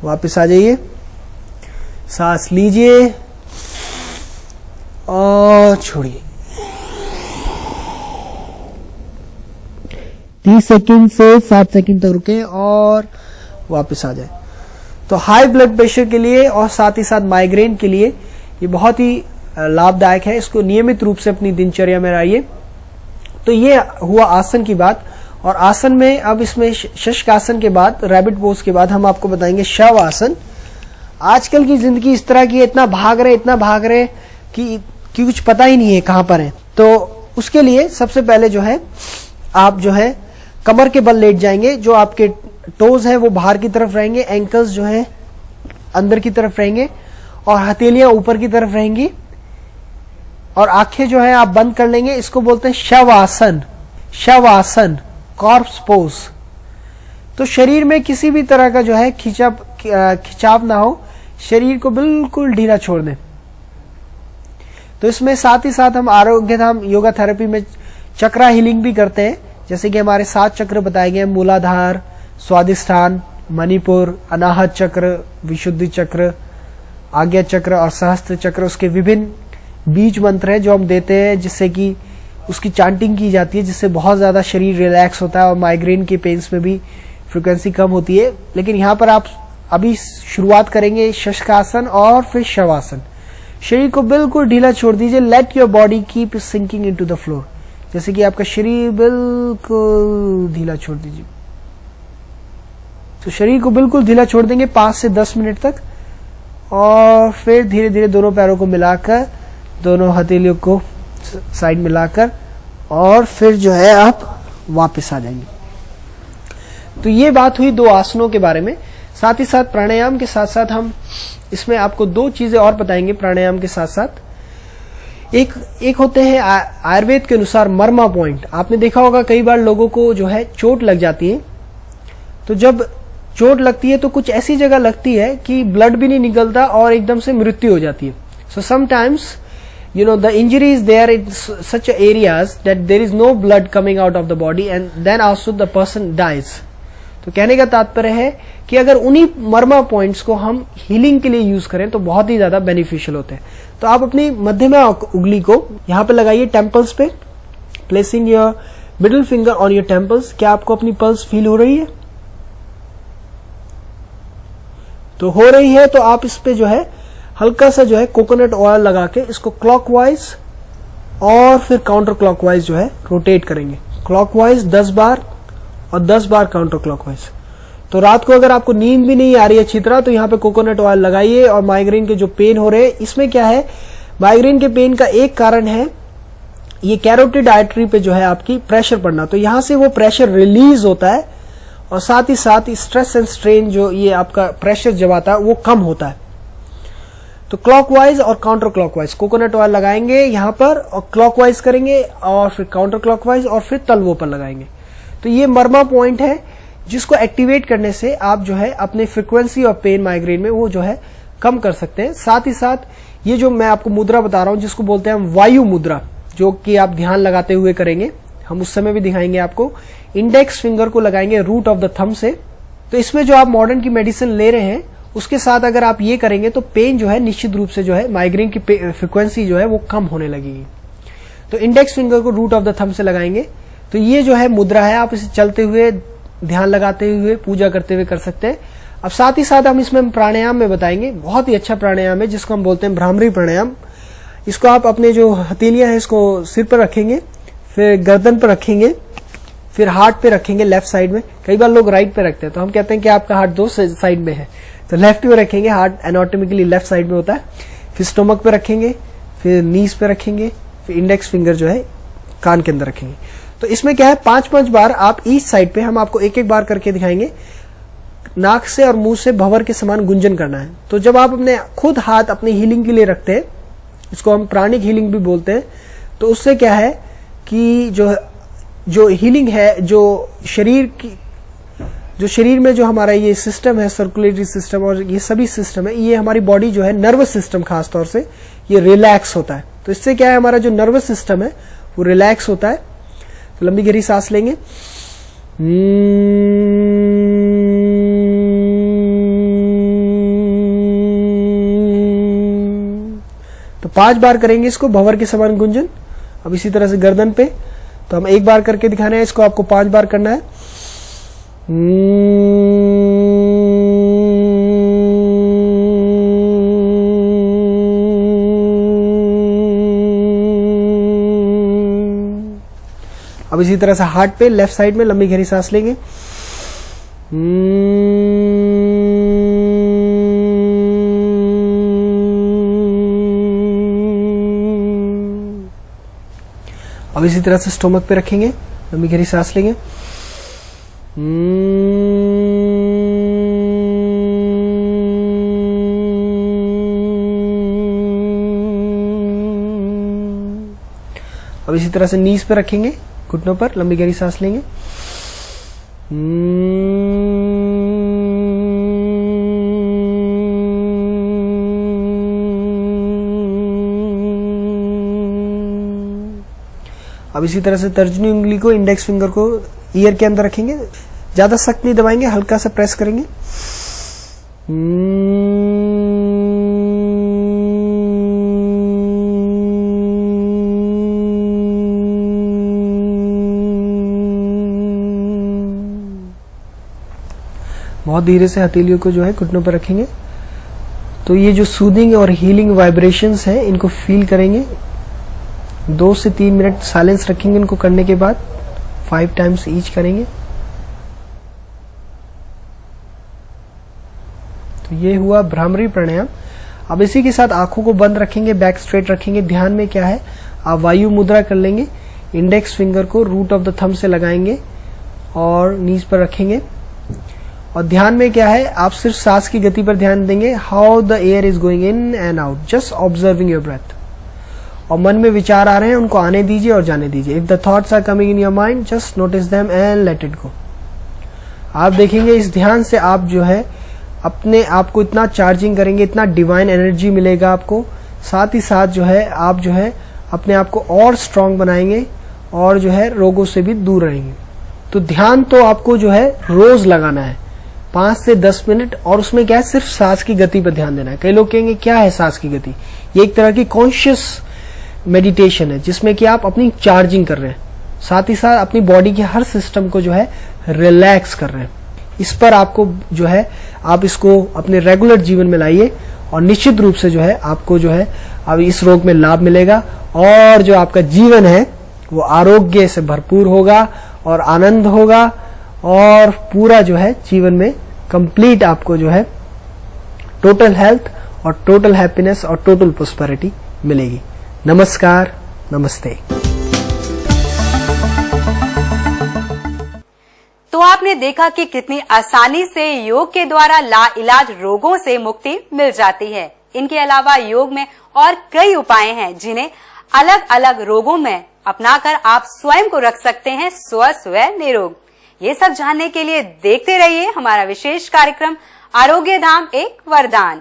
वापस आ जाइए, सांस लीजिए और छोड़िए। 30 सेकंड से 60 सेकंड तक रुके और वापस आ जाए। तो हाई ब्लड प्रेशर के लिए और साथ ही साथ माइग्रेन के लिए ये बहुत ही लाभदायक है। इसको नियमित रूप से अपनी दिनचर्या में लाइए। तो ये हुआ आसन की बात। और आसन में अब इसमें शशकासन के बाद, रैबिट पोज के बाद हम आपको बताएंगे शव आसन। आजकल की जिंदगी इस तरह की है, इतना भाग रहे कि कुछ पता ही नहीं है कहां पर है। तो उसके लिए सबसे पहले जो है आप जो है कमर के बल लेट जाएंगे। जो आपके टोज है वो बाहर की तरफ रहेंगे, एंकल्स जो है अंदर की तरफ रहेंगे और हथेलियां ऊपर की तरफ रहेंगी और आंखें जो है आप बंद कर लेंगे। इसको बोलते हैं शव आसन, कॉर्प्स पोज। तो शरीर में किसी भी तरह का जो है खिंचाव ना हो, शरीर को बिल्कुल ढीला छोड़ दें। तो इसमें साथ ही साथ हम आरोग्य धाम योगा थेरेपी में चक्रा हीलिंग भी करते हैं। जैसे कि हमारे 7 चक्र बताए गए, मूलाधार, स्वादिष्ठान, मणिपुर, अनाहत चक्र, विशुद्धि चक्र, आज्ञा चक्र और सहस्त्र चक्र। उसके विभिन्न बीज मंत्र है जो हम देते हैं, जिससे कि उसकी चांटिंग की जाती है, जिससे बहुत ज्यादा शरीर रिलैक्स होता है और माइग्रेन के पेन्स में भी फ्रिक्वेंसी कम होती है। लेकिन यहाँ पर आप अभी शुरुआत करेंगे शशकासन और फिर शवासन। शरीर को बिल्कुल ढीला छोड़ दीजिए। Let your body keep sinking into the floor. जैसे कि आपका शरीर बिल्कुल ढीला छोड़ दीजिए। तो शरीर को बिल्कुल ढीला छोड़ देंगे 5 से 10 मिनट तक और फिर धीरे धीरे दोनों पैरों को मिलाकर, दोनों हथेलियों को साइड मिलाकर और फिर जो है आप वापस आ जाएंगे। तो ये बात हुई 2 आसनों के बारे में। साथ ही साथ प्राणायाम के साथ साथ हम इसमें आपको 2 चीजें और बताएंगे प्राणायाम के साथ साथ। एक होते हैं आयुर्वेद के अनुसार मर्मा पॉइंट। आपने देखा होगा कई बार लोगों को जो है चोट लग जाती है। तो जब चोट लगती है तो कुछ ऐसी जगह लगती है कि ब्लड भी नहीं निकलता और एकदम से मृत्यु हो जाती है। So sometimes the injury is there in such areas that there is no blood coming out of the body and then also the person dies. तो कहने का तात्पर्य है कि अगर उन्हीं मर्मा पॉइंट्स को हम हीलिंग के लिए यूज करें तो बहुत ही ज्यादा बेनिफिशियल होते हैं। तो आप अपनी मध्यमा उंगली को यहाँ पे लगाइए टेम्पल्स पे, placing your middle finger on your temples. क्या आपको अपनी पल्स फील हो रही है? तो हो रही है तो आप इस पे जो है हल्का सा जो है कोकोनट ऑयल लगा के इसको क्लॉकवाइज और फिर काउंटर क्लॉकवाइज जो है रोटेट करेंगे। क्लॉकवाइज 10 बार और 10 बार काउंटर क्लॉकवाइज। तो रात को अगर आपको नींद भी नहीं आ रही है अच्छी तरह तो यहाँ पे कोकोनट ऑयल लगाइए। और माइग्रेन के जो पेन हो रहे हैं, इसमें क्या है, माइग्रेन के पेन का एक कारण है ये कैरोटिड आर्टरी पे जो है आपकी प्रेशर पड़ना। तो यहां से वो प्रेशर रिलीज होता है और साथ ही साथ स्ट्रेस एंड स्ट्रेन जो ये आपका प्रेशर जब आता है वो कम होता है। तो क्लॉकवाइज और काउंटर क्लॉकवाइज कोकोनट ऑयल लगाएंगे यहां पर और क्लॉकवाइज करेंगे और फिर काउंटर क्लॉकवाइज और फिर तलवों पर लगाएंगे। तो ये मर्मा पॉइंट है जिसको एक्टिवेट करने से आप जो है अपने फ्रीक्वेंसी और पेन माइग्रेन में वो जो है कम कर सकते हैं। साथ ही साथ ये जो मैं आपको मुद्रा बता रहा हूं जिसको बोलते हैं हम वायु मुद्रा, जो कि आप ध्यान लगाते हुए करेंगे, हम उस समय भी दिखाएंगे आपको। इंडेक्स फिंगर को लगाएंगे रूट ऑफ द थंब से। तो इसमें जो आप मॉडर्न की मेडिसिन ले रहे हैं उसके साथ अगर आप ये करेंगे तो पेन जो है निश्चित रूप से जो है माइग्रेन की फ्रीक्वेंसी जो है वो कम होने लगेगी। तो इंडेक्स फिंगर को रूट ऑफ द थंब से लगाएंगे। तो ये जो है मुद्रा है, आप इसे चलते हुए, ध्यान लगाते हुए, पूजा करते हुए कर सकते हैं। अब साथ ही साथ हम इसमें प्राणायाम में बताएंगे, बहुत ही अच्छा प्राणायाम है जिसको हम बोलते हैं भ्रामरी प्राणायाम। इसको आप अपने जो हथेलियां हैं इसको सिर पर रखेंगे, फिर गर्दन पर रखेंगे, फिर हार्ट पे रखेंगे लेफ्ट साइड में। कई बार लोग राइट पे रखते हैं तो हम कहते हैं कि आपका हार्ट 2 साइड में है, तो लेफ्ट में रखेंगे, हार्ट एनाटॉमिकली लेफ्ट साइड में होता है। फिर स्टोमक पे रखेंगे, फिर नीज पे रखेंगे, फिर इंडेक्स फिंगर जो है कान के अंदर रखेंगे। तो इसमें क्या है 5-5 बार आप ईच साइड पे, हम आपको एक एक बार करके दिखाएंगे, नाक से और मुंह से भंवर के समान गुंजन करना है। तो जब आप अपने खुद हाथ अपनी हीलिंग के लिए रखते हैं, इसको हम प्राणिक हीलिंग भी बोलते हैं, तो उससे क्या है कि जो हीलिंग है, जो शरीर में जो हमारा ये सिस्टम है, सर्कुलेटरी सिस्टम और ये सभी सिस्टम है, ये हमारी बॉडी जो है, नर्वस सिस्टम खास तौर से ये रिलैक्स होता है। तो इससे क्या है, हमारा जो नर्वस सिस्टम है वो रिलैक्स होता है। तो लंबी गहरी सांस लेंगे, 5 बार करेंगे इसको, भंवर के समान गुंजन। अब इसी तरह से गर्दन पे, तो हम 1 बार करके दिखा रहे हैं, इसको आपको 5 बार करना है। अब इसी तरह से हार्ट पे लेफ्ट साइड में लंबी गहरी सांस लेंगे। अब इसी तरह से स्टोमक पे रखेंगे, लंबी गहरी सांस लेंगे। अब इसी तरह से नीज पे रखेंगे, घुटनों पर लंबी गहरी सांस लेंगे। अब इसी तरह से तर्जनी उंगली को, इंडेक्स फिंगर को ईयर के अंदर रखेंगे, ज्यादा सख्त नहीं दबाएंगे, हल्का सा प्रेस करेंगे। बहुत धीरे से हथेलियों को जो है घुटनों पर रखेंगे। तो ये जो सूदिंग और हीलिंग वाइब्रेशंस हैं, इनको फील करेंगे। 2 से 3 मिनट साइलेंस रखेंगे इनको करने के बाद, 5 टाइम्स ईच करेंगे। तो ये हुआ भ्रामरी प्राणायाम। अब इसी के साथ आंखों को बंद रखेंगे, बैक स्ट्रेट रखेंगे। ध्यान में क्या है, आप वायु मुद्रा कर लेंगे, इंडेक्स फिंगर को रूट ऑफ द थंब से लगाएंगे और नीज पर रखेंगे। और ध्यान में क्या है, आप सिर्फ सांस की गति पर ध्यान देंगे, how the air is going in and out, just observing your breath. और मन में विचार आ रहे हैं, उनको आने दीजिए और जाने दीजिए। If the thoughts are coming in your mind, just notice them and let it go. आप देखेंगे इस ध्यान से आप जो है अपने आप को इतना चार्जिंग करेंगे, इतना डिवाइन एनर्जी मिलेगा आपको। साथ ही साथ जो है आप जो है अपने आप को और स्ट्रांग बनाएंगे और जो है रोगों से भी दूर रहेंगे। तो ध्यान तो आपको जो है रोज लगाना है, 5 से 10 मिनट। और उसमें क्या है, सिर्फ सांस की गति पर ध्यान देना है। कई लोग कहेंगे क्या है सांस की गति, ये एक तरह की कॉन्शियस मेडिटेशन है, जिसमें कि आप अपनी चार्जिंग कर रहे हैं, साथ ही साथ अपनी बॉडी के हर सिस्टम को जो है रिलैक्स कर रहे हैं। इस पर आपको जो है आप इसको अपने रेगुलर जीवन में लाइए और निश्चित रूप से जो है आपको जो है अब इस रोग में लाभ मिलेगा और जो आपका जीवन है वो आरोग्य से भरपूर होगा और आनंद होगा और पूरा जो है जीवन में कंप्लीट आपको जो है टोटल हेल्थ और टोटल हैप्पीनेस और टोटल प्रोस्पेरिटी मिलेगी। नमस्कार, नमस्ते। तो आपने देखा कि कितनी आसानी से योग के द्वारा लाइलाज रोगों से मुक्ति मिल जाती है। इनके अलावा योग में और कई उपाय हैं जिन्हें अलग अलग रोगों में अपनाकर आप स्वयं को रख सकते हैं स्वस्थ व निरोग। ये सब जानने के लिए देखते रहिए हमारा विशेष कार्यक्रम आरोग्य धाम एक वरदान।